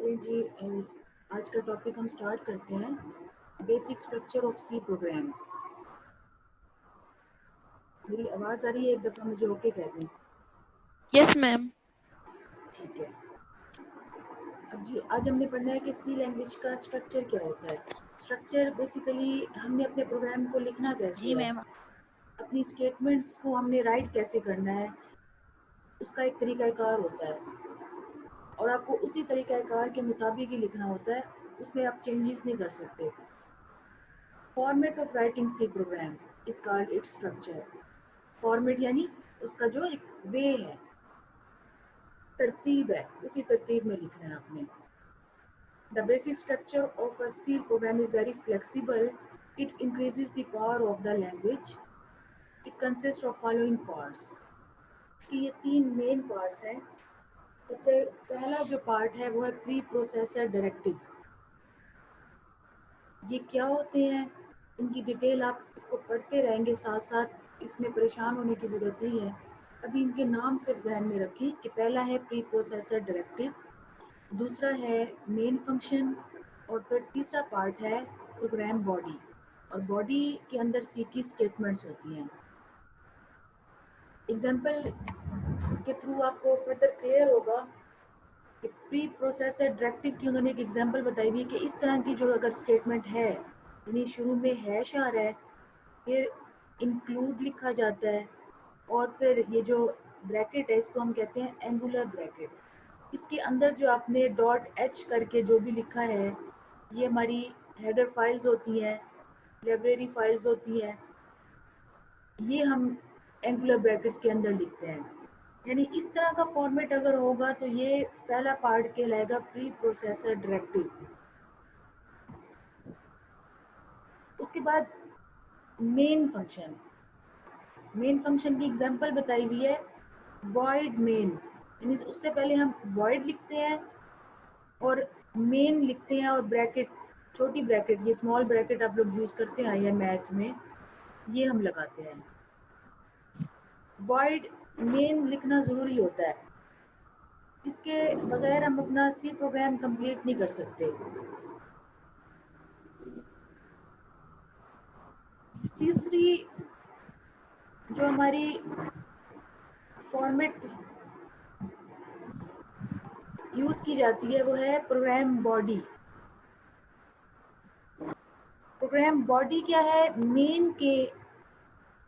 चलिए जी, आज का टॉपिक हम स्टार्ट करते हैं। Basic structure of C program. मेरी आवाज़ आ रही है? एक दफ़ा मुझे ओके कह दें। Yes ma'am. ठीक है। अब जी, आज हमने पढ़ना है कि सी लैंग्वेज का स्ट्रक्चर क्या होता है। स्ट्रक्चर बेसिकली हमने अपने प्रोग्राम को लिखना कैसे जी है, मैम। अपनी स्टेटमेंट्स को हमने राइट कैसे करना है, उसका एक तरीक़ाकार होता है और आपको उसी तरीक़ाकार के मुताबिक ही लिखना होता है, उसमें आप चेंजेस नहीं कर सकते। Format of writing C program is called its structure. Format यानी उसका जो एक वे है, तरतीब है, उसी तरतीब में लिखना है आपने। The basic structure of a C program is very flexible. It increases the power of the language. It consist of following parts. कि ये तीन मेन पार्ट्स हैं। सबसे पहला जो पार्ट है वो है प्री प्रोसेसर डायरेक्टिव। ये क्या होते हैं, इनकी डिटेल आप इसको पढ़ते रहेंगे, साथ साथ इसमें परेशान होने की ज़रूरत नहीं है। अभी इनके नाम सिर्फ जहन में रखें कि पहला है प्री प्रोसेसर डायरेक्टिव, दूसरा है मेन फंक्शन और फिर तीसरा पार्ट है प्रोग्राम बॉडी। और बॉडी के अंदर सी की स्टेटमेंट्स होती हैं। एग्जाम्पल के थ्रू आपको फर्दर क्लियर होगा कि प्री प्रोसेसर डायरेक्टिव की उन्होंने एक एग्जांपल बताई हुई है कि इस तरह की जो अगर स्टेटमेंट है, यानी शुरू में हैश आ रहा है, फिर इंक्लूड लिखा जाता है और फिर ये जो ब्रैकेट है इसको हम कहते हैं एंगुलर ब्रैकेट। इसके अंदर जो आपने डॉट एच करके जो भी लिखा है, ये हमारी हेडर फाइल्स होती हैं, लाइब्रेरी फाइल्स होती हैं, ये हम एंगुलर ब्रैकेट्स के अंदर लिखते हैं। यानी इस तरह का फॉर्मेट अगर होगा तो ये पहला पार्ट कहलाएगा प्री प्रोसेसर डायरेक्टिव। उसके बाद मेन फंक्शन। मेन फंक्शन की एग्जांपल बताई हुई है वॉइड मेन, यानी उससे पहले हम वॉइड लिखते हैं और मेन लिखते हैं और ब्रैकेट, छोटी ब्रैकेट, ये स्मॉल ब्रैकेट आप लोग यूज़ करते हैं या मैथ में, ये हम लगाते हैं। वॉइड मेन लिखना ज़रूरी होता है, इसके बगैर हम अपना सी प्रोग्राम कंप्लीट नहीं कर सकते। तीसरी जो हमारी फॉर्मेट यूज़ की जाती है वो है प्रोग्राम बॉडी। प्रोग्राम बॉडी क्या है, मेन के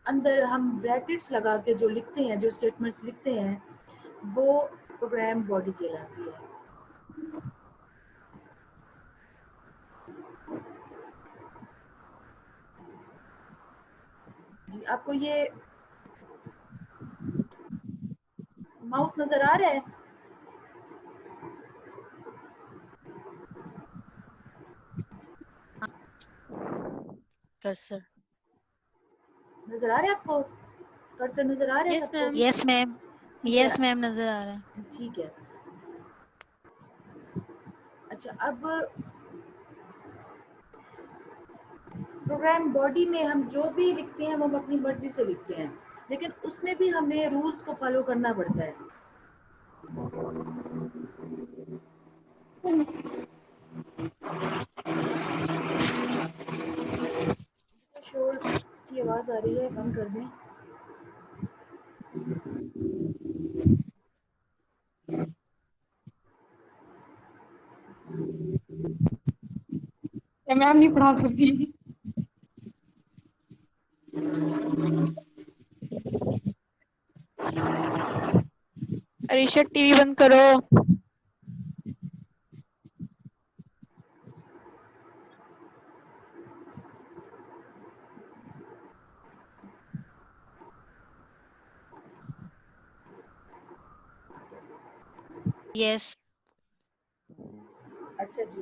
अंदर हम ब्रैकेट्स लगा के जो लिखते हैं, जो स्टेटमेंट्स लिखते हैं, वो प्रोग्राम बॉडी कहलाती है। जी, आपको ये माउस नज़र आ रहा है? कर्सर। नज़र आ रहा है आपको? कर्सर नज़र आ रहा है यस सबको? मैम। Yes ma'am. ठीक है, यस मैम नजर आ रहा है। ठीक है। अच्छा, अब प्रोग्राम बॉडी में हम जो भी लिखते हैं वो हम अपनी मर्जी से लिखते हैं, लेकिन उसमें भी हमें रूल्स को फॉलो करना पड़ता है। शोर की आवाज़ आ रही है, बंद कर दें। मैम नहीं पढ़ा सकती। अरीशा टीवी बंद करो। यस। अच्छा जी,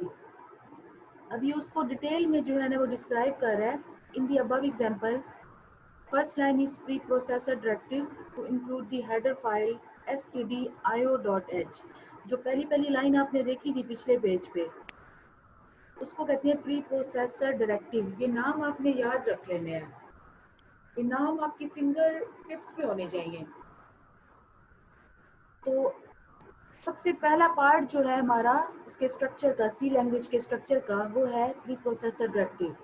अभी उसको डिटेल में जो है ना वो डिस्क्राइब कर रहा है। In the above example, first line is preprocessor directive to include the header file stdio.h। जो पहली लाइन आपने देखी थी पिछले पेज पे, उसको कहते हैं प्री प्रोसेसर डायरेक्टिव। ये नाम आपने याद रख लेने हैं, ये नाम आपकी फिंगर टिप्स पे होने चाहिए। तो सबसे पहला पार्ट जो है हमारा उसके स्ट्रक्चर का, सी लैंग्वेज के स्ट्रक्चर का, वो है प्री प्रोसेसर डायरेक्टिव।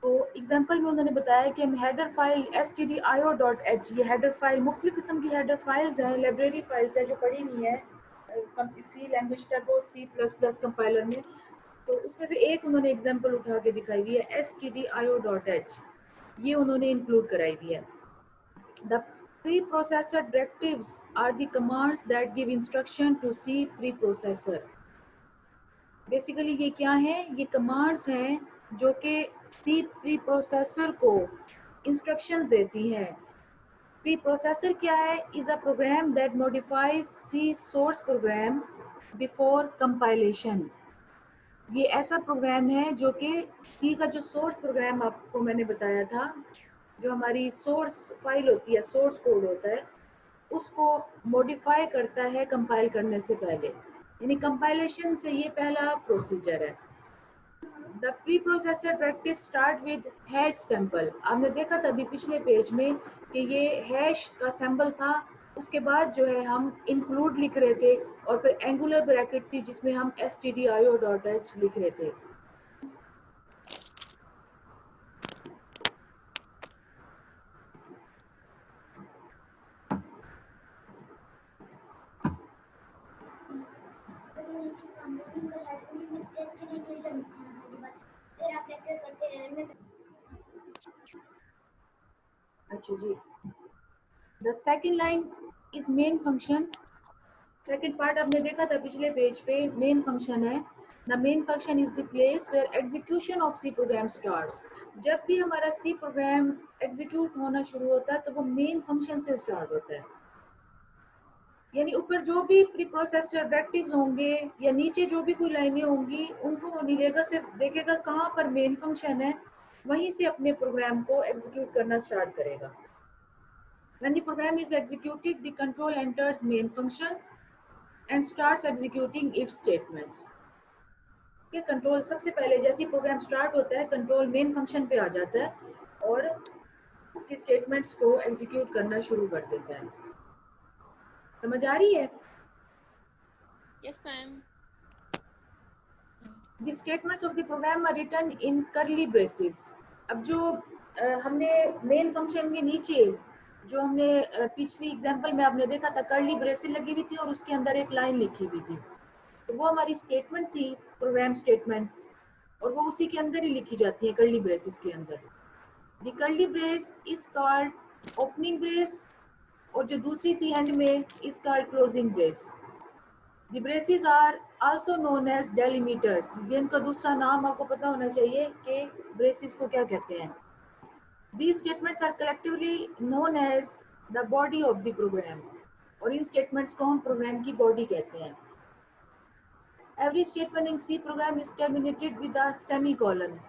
तो एग्जांपल में उन्होंने बताया कि हम हेडर फाइल stdio.h, ये हेडर फाइल मुख्तलिफ किस्म की हेडर फाइल्स हैं, लाइब्रेरी फाइल्स हैं जो पड़ी हुई हैं सी लैंग्वेज टर्बो C++ कंपाइलर में। तो उसमें से एक उन्होंने एग्जांपल उठा के दिखाई हुई है stdio.h, ये उन्होंने इंक्लूड कराई हुई है। The preprocessor directives are the commands that give instruction to C preprocessor. Basically ये क्या है, ये कमांड्स हैं जो कि सी प्री प्रोसेसर को इंस्ट्रक्शंस देती हैं। प्री प्रोसेसर क्या है? Is a program that modifies C source program before compilation. ये ऐसा प्रोग्राम है जो कि सी का जो सोर्स प्रोग्राम आपको मैंने बताया था, जो हमारी सोर्स फाइल होती है, सोर्स कोड होता है, उसको मॉडिफाई करता है कंपाइल करने से पहले, यानी कंपाइलेशन से ये पहला प्रोसीजर है। The preprocessor directive start with hash sample. आपने देखा था अभी पिछले पेज में कि ये हैश का सैंपल था, उसके बाद जो है हम इंक्लूड लिख रहे थे और फिर एंगुलर ब्रैकेट थी जिसमें हम stdio.h लिख रहे थे। अच्छा जी, the second line is main function. Second part आपने देखा था पिछले पेज पे, मेन फंक्शन है। The main function is the place where execution of C program starts. जब भी हमारा सी प्रोग्राम एग्जीक्यूट होना शुरू होता है तो वो मेन फंक्शन से स्टार्ट होता है, यानी ऊपर जो भी प्री प्रोसेसर डायरेक्टिव्स होंगे या नीचे जो भी कोई लाइनें होंगी उनको वो निलेगा, सिर्फ देखेगा कहाँ पर मेन फंक्शन है, वहीं से अपने प्रोग्राम को एग्जीक्यूट करना स्टार्ट करेगा। When the program is executed, the control enters main function and starts executing its statements. ये कंट्रोल सबसे पहले जैसे ही प्रोग्राम स्टार्ट होता है, कंट्रोल मेन फंक्शन पे आ जाता है और उसके स्टेटमेंट्स को एग्जीक्यूट करना शुरू कर देता है। समझ आ रही है? Yes, ma'am. The statements of the program are written in curly braces. अब जो हमने मेन फंक्शन के नीचे जो हमने पिछली एग्जांपल में आपने देखा था कर्ली ब्रेसेस लगी हुई थी और उसके अंदर एक लाइन लिखी हुई थी, तो वो हमारी स्टेटमेंट थी, प्रोग्राम स्टेटमेंट, और वो उसी के अंदर ही लिखी जाती है कर्ली ब्रेसेस के अंदर। The curly brace is called opening brace और जो दूसरी थी एंड में is called closing brace. The braces are also known as delimiters. ये इनका दूसरा नाम आपको पता होना चाहिए कि ब्रेसेस को क्या कहते हैं। These statements are collectively known as the body of the program. और इन स्टेटमेंट्स को हम प्रोग्राम की बॉडी कहते हैं। Every statement in C program is terminated with a semicolon.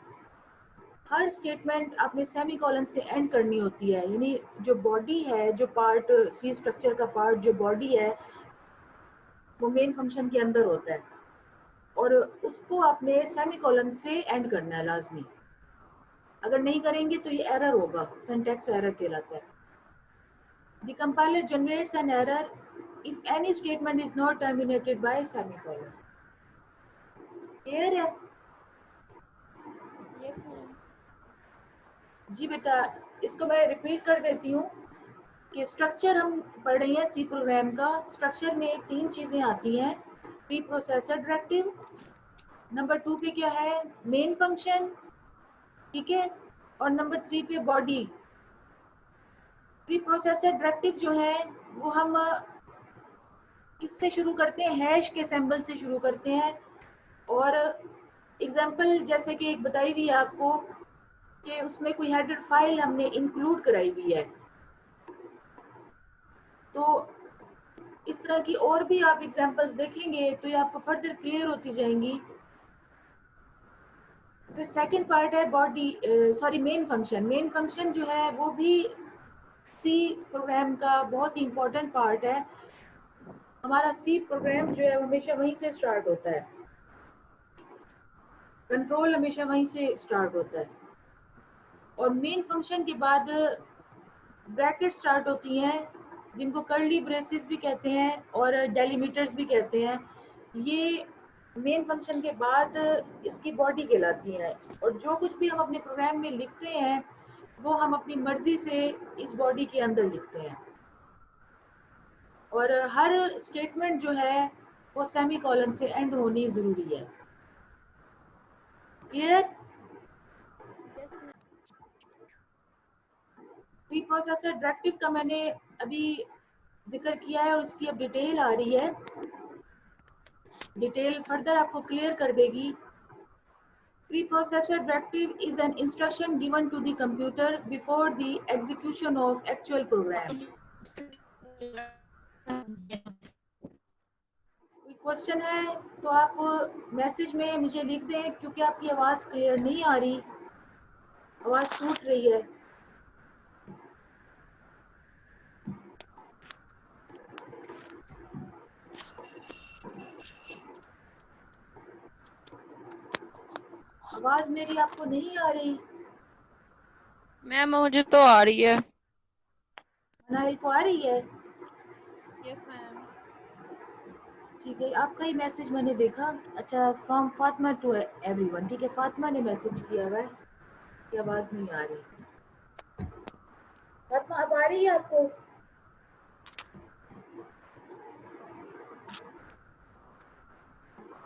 Her statement आपने सेमीकोलन से एंड करनी होती है, यानी जो बॉडी है, जो पार्ट सी स्ट्रक्चर का पार्ट जो बॉडी है वो मेन फंक्शन के अंदर होता है और उसको आपने सेमीकोलन से एंड करना है लाजमी। अगर नहीं करेंगे तो ये एरर होगा, सिंटैक्स एरर कहलाता है। The compiler generates an error if any statement is not terminated bye semicolon. Clear है? Yes, ma'am. जी बेटा, इसको मैं रिपीट कर देती हूँ कि स्ट्रक्चर हम पढ़ रहे हैं सी प्रोग्राम का। स्ट्रक्चर में तीन चीजें आती हैं, प्री प्रोसेसर डायरेक्टिव, नंबर 2 पे क्या है, मेन फंक्शन, ठीक है, और नंबर 3 पे बॉडी। प्री प्रोसेसर डायरेक्टिव जो है वो हम किससे शुरू करते हैं, हैश के सिंबल से शुरू करते हैं। और एग्जांपल जैसे कि एक बताई हुई है आपको कि उसमें कोई हेडर फाइल हमने इंक्लूड कराई हुई है, तो इस तरह की और भी आप एग्जांपल्स देखेंगे तो ये आपको फर्दर क्लियर होती जाएंगी। फिर सेकंड पार्ट है body, sorry main function. Main function जो है वो भी सी प्रोग्राम का बहुत ही इंपॉर्टेंट पार्ट है। हमारा सी प्रोग्राम जो है हमेशा वहीं से स्टार्ट होता है, कंट्रोल हमेशा वहीं से स्टार्ट होता है। और मेन फंक्शन के बाद ब्रैकेट स्टार्ट होती हैं जिनको कर्ली ब्रेसेस भी कहते हैं और डेलीमीटर्स भी कहते हैं, ये मेन फंक्शन के बाद इसकी बॉडी कहलाती है। और जो कुछ भी हम अपने प्रोग्राम में लिखते हैं वो हम अपनी मर्जी से इस बॉडी के अंदर लिखते हैं। और हर स्टेटमेंट जो है वो सेमी कॉलन से एंड होनी ज़रूरी है। Clear? Yes, ma'am. Pre processor directive का मैंने अभी जिक्र किया है और उसकी अब डिटेल आ रही है। डिटेल फर्दर आपको क्लियर कर देगी। Preprocessor directive is an instruction given to the computer before the execution of actual program. कोई क्वेश्चन है तो आप मैसेज में मुझे लिख दें, क्योंकि आपकी आवाज़ क्लियर नहीं आ रही, आवाज़ टूट रही है। आवाज़ मेरी आपको नहीं आ रही? मैम मुझे तो आ रही है। मनाइल को आ रही है? Yes ma'am. ठीक है, आपका ही मैसेज मैंने देखा। अच्छा, फ्रॉम फातिमा टू एवरीवन। ठीक है, फातिमा ने मैसेज किया हुआ है कि आवाज़ नहीं आ रही। फातिमा अब आ रही है आपको?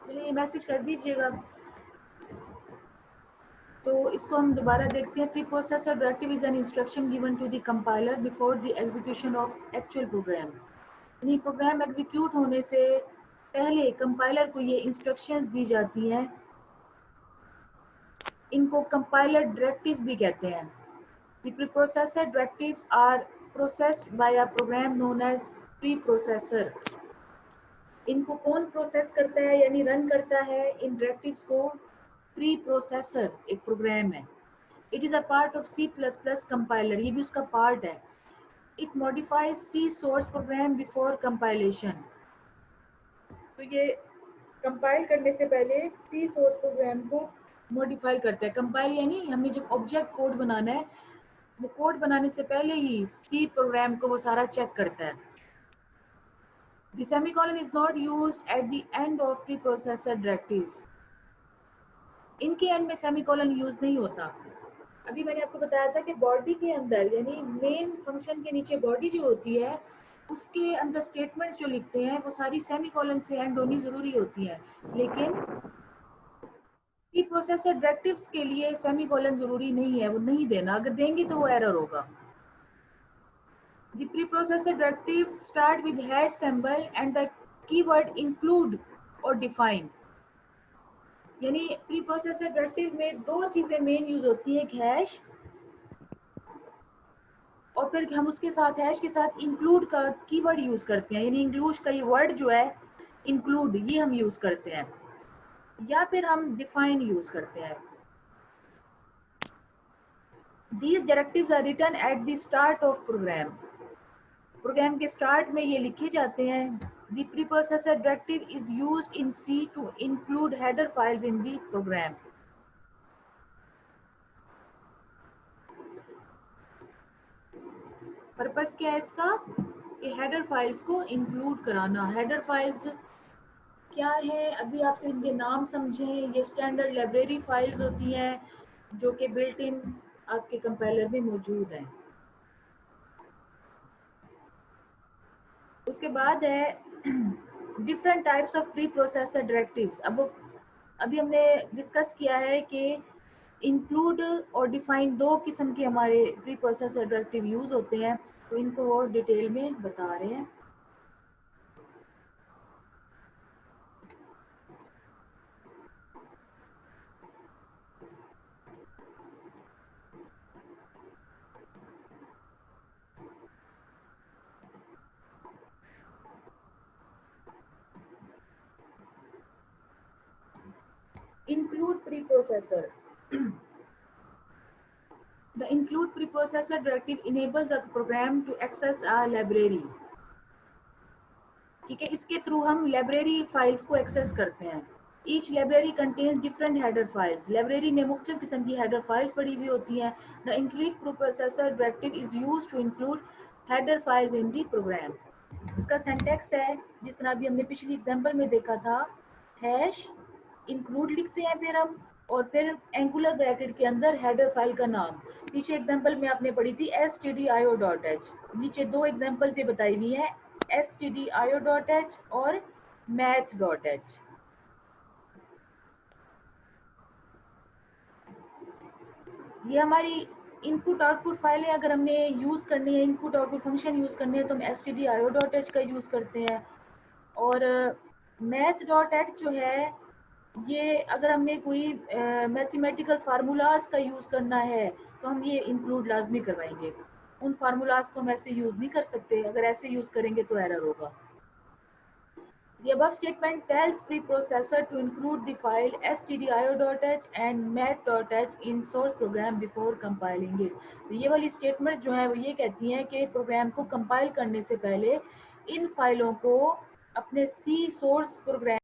चलिए मैसेज कर दीजिएगा। तो इसको हम दोबारा देखते हैं। Preprocessor directive is an instruction given to the compiler before the execution of actual program. यानी प्रोग्राम एग्जीक्यूट होने से पहले कंपाइलर को ये इंस्ट्रक्शंस दी जाती हैं। इनको कंपाइलर डायरेक्टिव भी कहते हैं। The preprocessor directives are processed by a program known as preprocessor. इनको कौन प्रोसेस करता है यानी रन करता है इन डायरेक्टिव्स को? प्री प्रोसेसर एक प्रोग्राम है। It is a part of C++ compiler, ये भी उसका पार्ट है। It modifies C source program before compilation. तो ये कंपाइल करने से पहले C सोर्स प्रोग्राम को मॉडिफाई करता है। कंपाइल यानी हमने जब ऑब्जेक्ट कोड बनाना है, वो कोड बनाने से पहले ही C प्रोग्राम को वो सारा चेक करता है। The semicolon is not used at the end of preprocessor directives. इनके एंड में सेमीकोलन यूज नहीं होता। अभी मैंने आपको बताया था कि बॉडी के अंदर यानी मेन फंक्शन के नीचे बॉडी जो होती है उसके अंदर स्टेटमेंट्स जो लिखते हैं वो सारी सेमीकोलन से एंड होनी जरूरी होती है। लेकिन प्री प्रोसेसर डायरेक्टिव्स के लिए सेमीकोलन जरूरी नहीं है, वो नहीं देना। अगर देंगे तो वो एरर होगा। The preprocessor directive start with hash symbol and the keyword include or define। यानी प्री प्रोसेसर डायरेक्टिव में दो चीजें मेन यूज होती है, एक हैश और फिर हम उसके साथ हैश के साथ इंक्लूड का कीवर्ड यूज करते हैं। यानी इंक्लूड का ये वर्ड जो है इंक्लूड, ये हम यूज करते हैं, या फिर हम डिफाइन यूज करते हैं। These directives are written at the start of program। Program के स्टार्ट में ये लिखे जाते हैं। The preprocessor directive is used in C to include header files in the program। Purpose क्या है इसका? कि हेडर फाइल्स को इंक्लूड कराना। हेडर फाइल्स क्या है, अभी आपसे इनके नाम समझें। ये स्टैंडर्ड लाइब्रेरी फाइल्स होती हैं जो कि बिल्ट इन आपके कंपाइलर में मौजूद हैं। उसके बाद है different types of pre processor directives. अब अभी हमने डिस्कस किया है कि इंक्लूड और डिफाइन दो किस्म के हमारे प्री प्रोसेसर डायरेक्टिव यूज होते हैं, तो इनको और डिटेल में बता रहे हैं। Include preprocessor। The include preprocessor directive enables a program to access a library। ठीक है, इसके थ्रू हम लाइब्रेरी फाइल्स को एक्सेस करते हैं। Each library contains different header files। Library में मुख्तलिफ किस्म की हेडर फाइल्स पड़ी हुई होती हैं। The include preprocessor directive is used to include header files in the program. इसका सिंटैक्स है जिस तरह अभी हमने पिछली एग्जांपल में देखा था, हैश इंक्लूड लिखते हैं फिर हम, और फिर एंगुलर ब्रैकेट के अंदर हेडर फाइल का नाम। पीछे एग्जांपल में आपने पढ़ी थी stdio.h, नीचे दो एग्जांपल से बताई हुई है, stdio.h और math.h। ये हमारी इनपुट आउटपुट फाइल है। अगर हमने यूज करनी है, इनपुट आउटपुट फंक्शन यूज करने हैं, तो हम stdio.h का यूज करते हैं। और math.h जो है, ये अगर हमने कोई मैथमेटिकल फार्मूलाज का यूज करना है तो हम ये इंक्लूड लाजमी करवाएंगे। उन फार्मूलाज को हम ऐसे यूज नहीं कर सकते, अगर ऐसे यूज करेंगे तो एरर होगा। The above statement tells preprocessor to include the file stdio.h and math.h in source program before compiling it। तो ये वाली स्टेटमेंट जो है वो ये कहती हैं कि प्रोग्राम को कंपाइल करने से पहले इन फाइलों को अपने सी सोर्स प्रोग्राम